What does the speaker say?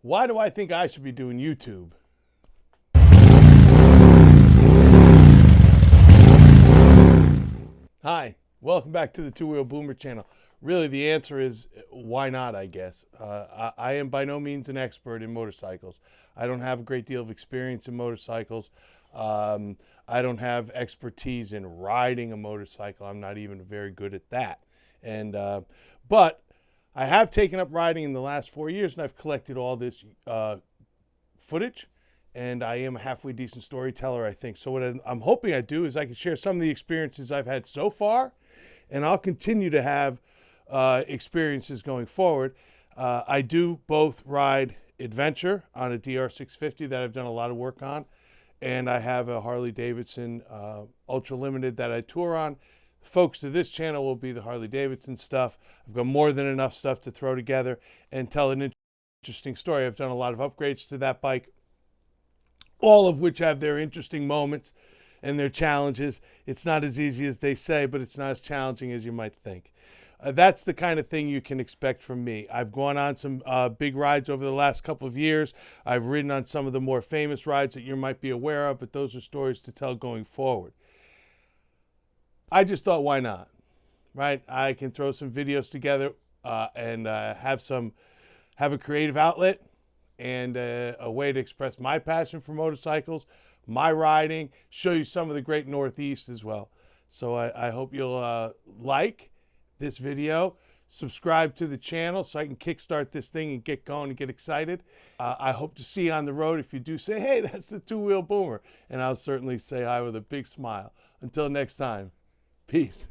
Why do I think I should be doing YouTube? Hi, welcome back to the Two Wheel Boomer channel. Really, the answer is why not, I guess. I am by no means an expert in motorcycles. I don't have a great deal of experience in motorcycles. I don't have expertise in riding a motorcycle. I'm not even very good at that. But I have taken up riding in the last 4 years, and I've collected all this footage, and I am a halfway decent storyteller, I think. So what I'm hoping I do is I can share some of the experiences I've had so far, and I'll continue to have experiences going forward. I do both ride adventure on a DR650 that I've done a lot of work on, and I have a Harley Davidson Ultra Limited that I tour on. Focus of this channel will be the Harley Davidson stuff. I've got more than enough stuff to throw together and tell an interesting story. I've done a lot of upgrades to that bike, all of which have their interesting moments and their challenges. It's not as easy as they say, but it's not as challenging as you might think. That's the kind of thing you can expect from me. I've gone on some big rides over the last couple of years. I've ridden on some of the more famous rides that you might be aware of, but those are stories to tell going forward. I just thought, why not, right? I can throw some videos together and have a creative outlet and a way to express my passion for motorcycles, my riding, show you some of the great Northeast as well. So I hope you'll like this video, subscribe to the channel so I can kickstart this thing and get going and get excited. I hope to see you on the road. If you do, say, hey, that's the Two Wheel Boomer. And I'll certainly say hi with a big smile. Until next time. Peace.